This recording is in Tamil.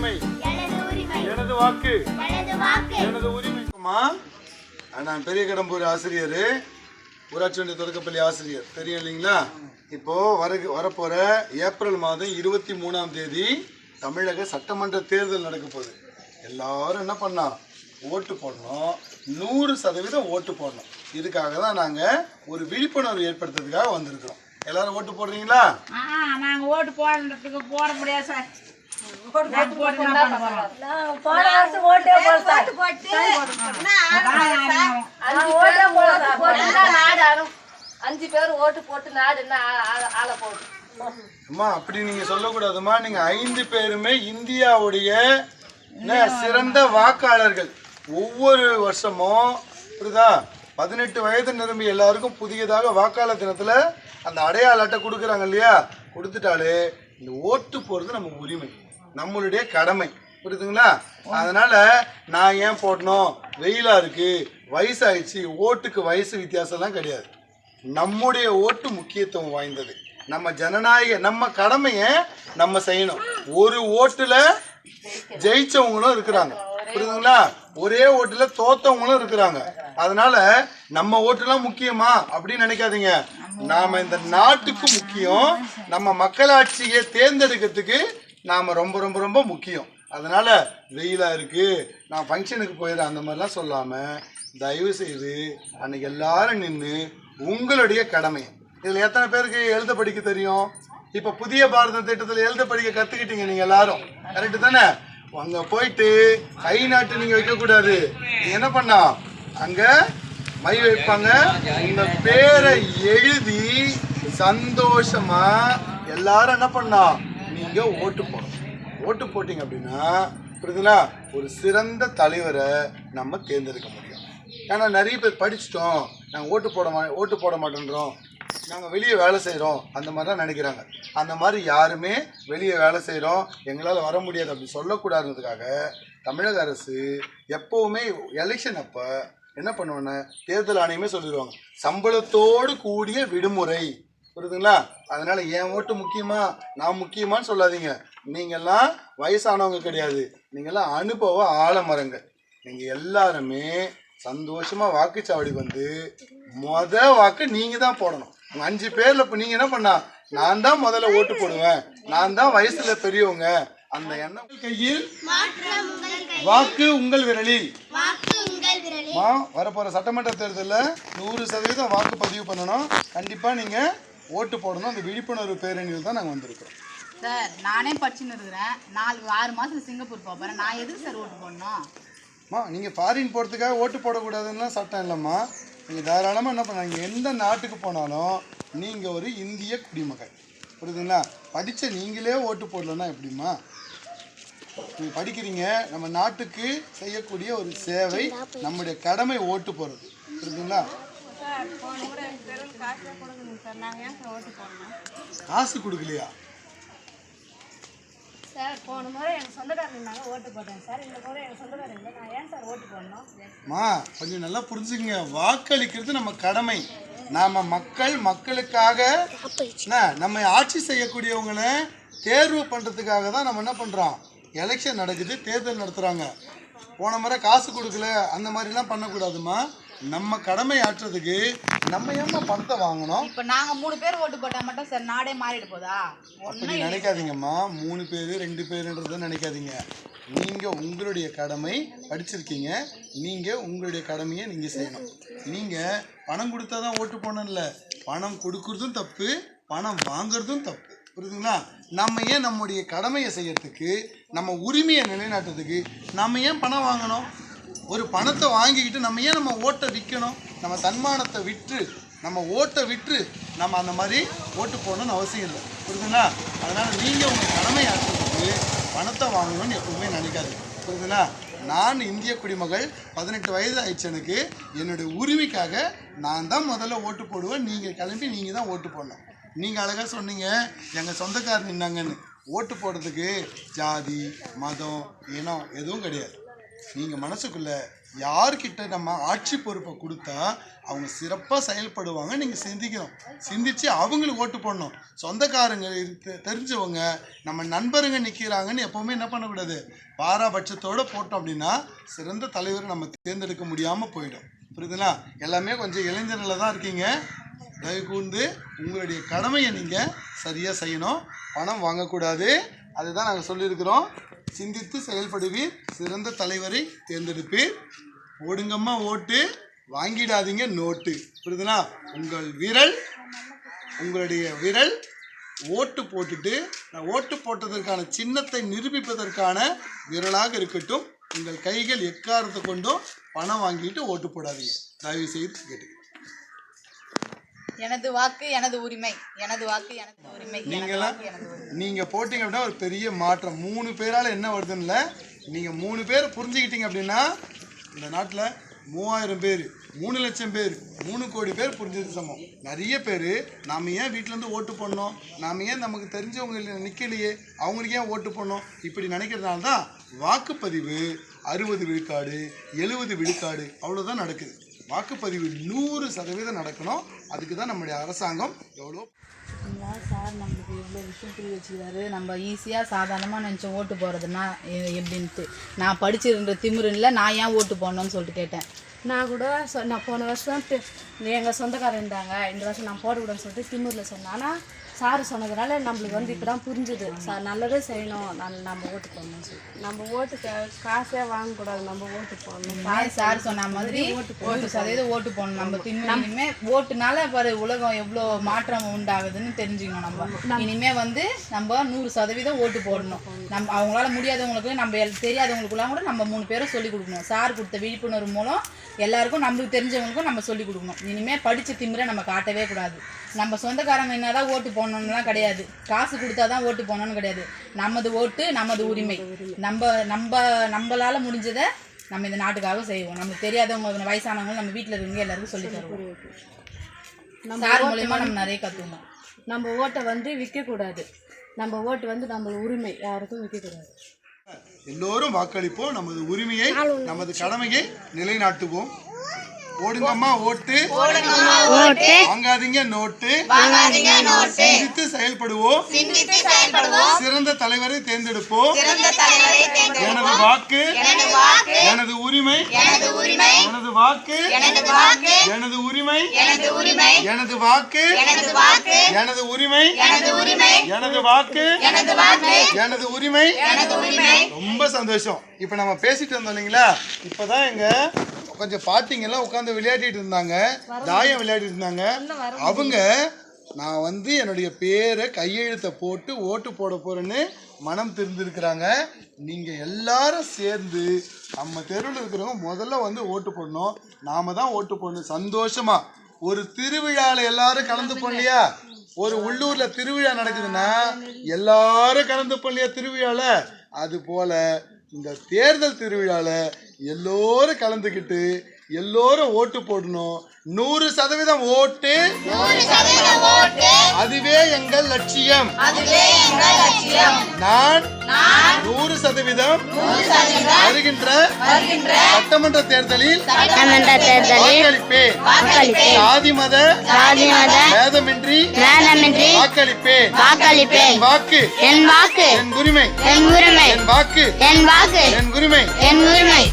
உரிமை எனது வாக்கு எனது உரிமை. நான் பெரிய கடம்பூர் ஆசிரியர், ஊராட்சி ஒன்றிய தொடக்கப்பள்ளி ஆசிரியர், தெரியும் இல்லைங்களா? இப்போ வரப்போற ஏப்ரல் மாதம் 23ஆம் தேதி தமிழக சட்டமன்ற தேர்தல் நடக்க போகுது. எல்லாரும் என்ன பண்ணா ஓட்டு போடணும், 100% ஓட்டு போடணும். இதுக்காக தான் நாங்கள் ஒரு விழிப்புணர்வு ஏற்படுத்துறதுக்காக வந்திருக்கிறோம். எல்லாரும் ஓட்டு போடுறீங்களா? நாங்கள் ஓட்டு போடுறதுக்கு போட முடியாது சார். அஞ்சு பேர் ஓட்டு போட்டு நாடு ஆளை போகுது. அம்மா அப்படி நீங்க சொல்லக்கூடாதுமா. நீங்க 5 பேருமே இந்தியாவுடைய சிறந்த வாக்காளர்கள். ஒவ்வொரு வருஷமும் புரியுதா 18 வயது நிரம்பி எல்லாருக்கும் புதியதாக வாக்காளர் தினத்துல அந்த அடையாள அட்டை கொடுக்குறாங்க இல்லையா? கொடுத்துட்டாலே இந்த ஓட்டு போறது நம்ம உரிமை, நம்மளுடைய கடமை, புரியுதுங்களா? அதனால நான் ஏன் போடணும், வெயிலா இருக்கு, வயசாயிடுச்சு, ஓட்டுக்கு வயசு வித்தியாசம்லாம் கிடையாது. நம்முடைய ஓட்டு முக்கியத்துவம் வாய்ந்தது. நம்ம ஜனநாயக நம்ம கடமையை நம்ம செய்யணும். ஒரு ஓட்டுல ஜெயிச்சவங்களும் இருக்கிறாங்க, புரியுதுங்களா? ஒரே ஓட்டுல தோத்தவங்களும் இருக்கிறாங்க. அதனால நம்ம ஓட்டுலாம் முக்கியமா அப்படின்னு நினைக்காதீங்க. நாம இந்த நாட்டுக்கு முக்கியம், நம்ம மக்களாட்சியை தேர்ந்தெடுக்கிறதுக்கு நாம ரொம்ப ரொம்ப ரொம்ப முக்கியம். அதனால வெயிலா இருக்கு, நான் ஃபங்க்ஷனுக்கு போயிடுறேன் அந்த மாதிரிலாம் சொல்லாம தயவு செய்து அன்னைக்கு எல்லாரும் நின்று உங்களுடைய கடமை. இதுல எத்தனை பேருக்கு எழுத படிக்க தெரியும்? இப்ப புதிய பாரத திட்டத்தில் எழுத படிக்க கத்துக்கிட்டீங்க நீங்க எல்லாரும், கரெக்டு தானே? அங்க போயிட்டு கை நாட்டு நீங்க வைக்க கூடாது. என்ன பண்ணா அங்க மை வைப்பாங்க, உங்க பேரை எழுதி சந்தோஷமா எல்லாரும் என்ன பண்ணா நீங்க ஓட்டு போடணும். ஓட்டு போட்டீங்க அப்படின்னா புரியுதுங்களா, ஒரு சிறந்த தலைவரை நம்ம தேர்ந்தெடுக்க முடியும். ஏன்னா நிறைய பேர் படிச்சுட்டோம், நாங்கள் ஓட்டு போட மாட்டேன்றோம், நாங்கள் வெளியே வேலை செய்கிறோம் அந்த மாதிரிலாம் நினைக்கிறாங்க. அந்த மாதிரி யாருமே வெளியே வேலை செய்கிறோம் எங்களால் வர முடியாது அப்படி சொல்லக்கூடாதுன்றதுக்காக தமிழக அரசு எப்போவுமே எலெக்ஷன் அப்போ என்ன பண்ணுவோன்னு தேர்தல் ஆணையமே சொல்லிடுவாங்க, சம்பளத்தோடு கூடிய விடுமுறை, புரியுதுங்களா? அதனால என் ஓட்டு முக்கியமா நான் முக்கியமானு சொல்லாதீங்க. நீங்கள்லாம் வயசானவங்க கிடையாது, நீங்கள்லாம் அனுபவ ஆலமரங்கள். நீங்கள் எல்லாருமே சந்தோஷமா வாக்குச்சாவடி வந்து வாக்கு நீங்க தான் போடணும். 5 பேர்ல இப்போ நீங்க என்ன பண்ணா நான் தான் முதல்ல ஓட்டு போடுவேன், நான் தான் வயசுல பெரியவங்க அந்த எண்ணம். கையில் வாக்கு உங்கள் விரலில். வரப்போற சட்டமன்ற தேர்தலில் 100% வாக்கு பதிவு பண்ணணும். கண்டிப்பா நீங்க ஓட்டு போடணும். அந்த விழிப்புணர்வு பேரணியில் தான் நாங்கள் வந்திருக்கிறோம். சார் நானே படிச்சுன்னு இருக்கிறேன், 6 மாதம் சிங்கப்பூர் போகிறேன், நான் எதுக்கு சார் ஓட்டு போடணும்? நீங்கள் ஃபாரின் போகிறதுக்காக ஓட்டு போடக்கூடாதுன்னா சட்டம் இல்லைம்மா. நீங்கள் தாராளமாக என்ன பண்ணாங்க, எந்த நாட்டுக்கு போனாலும் நீங்கள் ஒரு இந்திய குடிமகன், புரியுதுங்களா? படித்த நீங்களே ஓட்டு போடலன்னா எப்படிம்மா? நீங்கள் படிக்கிறீங்க, நம்ம நாட்டுக்கு செய்யக்கூடிய ஒரு சேவை, நம்முடைய கடமை ஓட்டு போடுறது, புரியுதுங்களா? காசு கொடுக்கலையா? சார் போன முறை எங்கள் சொந்தக்காரங்க ஓட்டு போட்டேன் சார், இந்த முறை எங்கள் சொந்தக்காரங்க நான் ஏன் சார் ஓட்டு போடணும்? கொஞ்சம் நல்லா புரிஞ்சுக்கங்க, வாக்களிக்கிறது நம்ம கடமை. நாம மக்களுக்காக நம்ம ஆட்சி செய்யக்கூடியவங்களை தேர்வு பண்ணுறதுக்காக தான் நம்ம என்ன பண்ணுறோம், எலெக்ஷன் நடக்குது, தேர்தல் நடத்துகிறாங்க. போன முறை காசு கொடுக்கல அந்த மாதிரிலாம் பண்ணக்கூடாதுமா. நம்ம கடமை ஆற்றுறதுக்கு நம்ம ஏமா பணத்தை வாங்கணும்? இப்போ நாங்கள் 3 பேர் ஓட்டு போட்டால் மட்டும் சார் நாடே மாறிட்டு போதா? அப்படி நினைக்காதீங்கம்மா. 3 பேர் 2 பேருன்றதை நினைக்காதீங்க. நீங்கள் உங்களுடைய கடமை படிச்சிருக்கீங்க, நீங்கள் உங்களுடைய கடமையை நீங்கள் செய்யணும். நீங்கள் பணம் கொடுத்தா தான் ஓட்டு போடணும்ல, பணம் கொடுக்குறதும் தப்பு, பணம் வாங்குறதும் தப்பு, புரியுதுங்களா? நம்ம ஏன் நம்முடைய கடமையை செய்யறதுக்கு, நம்ம உரிமையை நிலைநாட்டுறதுக்கு நம்ம ஏன் பணம் வாங்கணும்? ஒரு பணத்தை வாங்கிக்கிட்டு நம்ம ஏன் நம்ம ஓட்டை விற்கணும்? நம்ம தன்மானத்தை விற்று நம்ம ஓட்டை விற்று நம்ம அந்த மாதிரி ஓட்டு போடணும்னு அவசியம் இல்லை, புரியுதுங்களா? அதனால் நீங்கள் உங்கள் கடமை ஆற்றுறதுக்கு பணத்தை வாங்கணும்னு எப்பவுமே நினைக்காது, புரியுதுங்களா? நான் இந்திய குடிமகள், 18 வயது ஆயிடுச்சு எனக்கு. என்னுடைய உரிமைக்காக நான் தான் முதல்ல ஓட்டு போடுவேன். நீங்கள் கிளம்பி நீங்கள் தான் ஓட்டு போடணும். நீங்கள் அழகாக சொன்னீங்க எங்கள் சொந்தக்காரர் நின்னாங்கன்னு. ஓட்டு போடுறதுக்கு ஜாதி மதம் இனம் எதுவும் கிடையாது. நீங்கள் மனசுக்குள்ளே யார்கிட்ட நம்ம ஆட்சி பொறுப்பை கொடுத்தா அவங்க சிறப்பாக செயல்படுவாங்க. நீங்கள் சிந்திக்கணும், சிந்திச்சு அவங்களுக்கு ஓட்டு போடணும். சொந்தக்காரங்க தெரிஞ்சவங்க நம்ம நண்பருங்க நிற்கிறாங்கன்னு எப்போவுமே என்ன பண்ணக்கூடாது, பாராபட்சத்தோடு போட்டோம் அப்படின்னா சிறந்த தலைவரை நம்ம தேர்ந்தெடுக்க முடியாமல் போயிடும். புரியுதுங்களா? எல்லாமே கொஞ்சம் இளைஞர்களில் தான் இருக்கீங்க. தயவு கூர்ந்து உங்களுடைய கடமையை நீங்கள் சரியாக செய்யணும். பணம் வாங்கக்கூடாது. அதுதான் நாங்கள் சொல்லியிருக்கிறோம். சிந்தித்து செயல்படுவீர், சிறந்த தலைவரை தேர்ந்தெடுப்பீர். ஓடுங்கம்மா ஓட்டு, வாங்கிடாதீங்க நோட்டு. புரியுதுங்களா? உங்களுடைய விரல் ஓட்டு போட்டுட்டு ஓட்டு போட்டதற்கான சின்னத்தை நிரூபிப்பதற்கான விரலாக இருக்கட்டும். உங்கள் கைகள் எக்காரத்தை கொண்டும் பணம் வாங்கிட்டு ஓட்டு போடாதீங்க. தயவு செய்து கேட்டுக்கிறேன். எனது வாக்கு எனது உரிமை, எனது வாக்கு எனது உரிமை. நீங்கள் போட்டிங்க அப்படின்னா ஒரு பெரிய மாற்றம். 3 பேரால் என்ன வருதுன்னு நீங்கள் 3 பேர் புரிஞ்சுக்கிட்டீங்க அப்படின்னா இந்த நாட்டில் 3000 பேர், 3 லட்சம் பேர், 3 கோடி பேர் புரிஞ்சது சமம். நிறைய பேர் நாம் ஏன் வீட்டிலேருந்து ஓட்டு பண்ணோம், நாம் ஏன் நமக்கு தெரிஞ்சவங்க நிற்கலையே, அவங்களுக்கு ஏன் ஓட்டு பண்ணோம், இப்படி நினைக்கிறதுனால தான் வாக்குப்பதிவு 60 விழுக்காடு 70 விழுக்காடு அவ்வளோதான் நடக்குது. வாக்குப்பதிவு 100% நடக்கணும். அதுக்கு தான் நம்முடைய அரசாங்கம் எவ்வளோ சார் நம்மளுக்கு இவ்வளோ விஷயம் புரிய வச்சுக்கிறாரு. நம்ம ஈஸியாக சாதாரணமாக நினச்சோம் ஓட்டு போகிறதுனா எப்படின்ட்டு. நான் படிச்சிருந்த திமிருன்ல நான் ஏன் ஓட்டு போடணும்னு சொல்லிட்டு கேட்டேன். நான் கூட நான் போன வருஷம் எங்கள் சொந்தக்காரர் இருந்தாங்க, இந்த வருஷம் நான் போடக்கூடாதுன்னு சொல்லிட்டு திமுறில் சொன்னேன். ஆனால் சார் சொன்னதுனால நம்மளுக்கு வந்து இப்போ தான் புரிஞ்சுது, சார் நல்லதே செய்யணும், நம்ம ஓட்டு போடணும்னு சொல்லி. நம்ம ஓட்டு காசே வாங்கக்கூடாது, நம்ம ஓட்டு போடணும். சார் சொன்ன மாதிரி 100% ஓட்டு போடணும். நம்ம இனிமே ஓட்டுனால பாரு உலகம் எவ்வளோ மாற்றம் உண்டாகுதுன்னு தெரிஞ்சுக்கணும். நம்ம இனிமே வந்து நம்ம 100% ஓட்டு போடணும். நம்ம அவங்களால முடியாதவங்களுக்கு, நம்ம தெரியாதவங்களுக்குலாம் கூட நம்ம 3 பேரை சொல்லிக் கொடுக்கணும். சார் கொடுத்த விழிப்புணர்வு மூலம் எல்லாருக்கும் நம்மளுக்கு தெரிஞ்சவங்களுக்கும் நம்ம சொல்லிக் கொடுக்கணும். இனிமேல் படித்த திமிரை நம்ம காட்டவே கூடாது. நம்ம சொந்தக்காரங்க என்னதான் ஓட்டு போடணும்லாம் கிடையாது, காசு கொடுத்தா தான் ஓட்டு போடணும்னு கிடையாது. நமது ஓட்டு நமது உரிமை. நம்மளால முடிஞ்சதை நம்ம இந்த நாட்டுக்காக செய்வோம். நமக்கு தெரியாதவங்க, வயசானவங்க, நம்ம வீட்டில் இருக்கவங்க எல்லாருக்கும் சொல்லி தருவோம். சார் மூலமா நம்ம நிறைய கற்றுக்கணும். நம்ம ஓட்டை வந்து விற்கக்கூடாது. நம்ம ஓட்டு வந்து நம்ம உரிமை, யாருக்கும் விற்கக்கூடாது. எல்லோரும் வாக்களிப்போம். நமது உரிமையை, நமது கடமையை நிலைநாட்டுவோம். ஓடுங்கம்மா ஓட்டு, வாங்காதீங்க நோட்டு, சிந்தித்து செயல்படுவோம், சிறந்த தலைவரை தேர்ந்தெடுப்போம். எனது வாக்கு எனது உரிமை, எனது வாக்கு எனது உரிமை, எனது வாக்கு எனது உரிமை, எனது வாக்கு எனது உரிமை. ரொம்ப சந்தோஷம். இப்போ நம்ம பேசிட்டு இருந்தோம் இல்லைங்களா, இப்போதான் எங்க கொஞ்சம் பாட்டிங்கெல்லாம் உட்காந்து விளையாடிட்டு இருந்தாங்க, தாயம் விளையாடிட்டு இருந்தாங்க. அவங்க நான் வந்து என்னுடைய பேரை கையெழுத்தை போட்டு ஓட்டு போட போறேன்னு மனம் தெரிஞ்சிருக்கிறாங்க. நீங்கள் எல்லாரும் சேர்ந்து நம்ம தெருவில் இருக்கிறவங்க முதல்ல வந்து ஓட்டு போடணும். நாம தான் ஓட்டு போடணும். சந்தோஷமா ஒரு திருவிழாவில் எல்லாரும் கலந்து போடலையா, ஒரு உள்ளூர்ல திருவிழா நடக்குதுன்னா எல்லாரும் கலந்து போடலையா திருவிழாவில், அது போல இந்த தேர்தல் திருவிழாவில் எல்லோரும் கலந்துக்கிட்டு எல்லோரும் ஓட்டு போடணும். 100% ஓட்டு, அதுவே எங்கள் லட்சியம். நான் 100% வருகின்ற சட்டமன்ற தேர்தலில் வாக்களிப்பேன். சாதி மத பேதமின்றி வாக்களிப்பேன். என் வாக்கு என் உரிமை, என் வாக்கு என் உரிமை.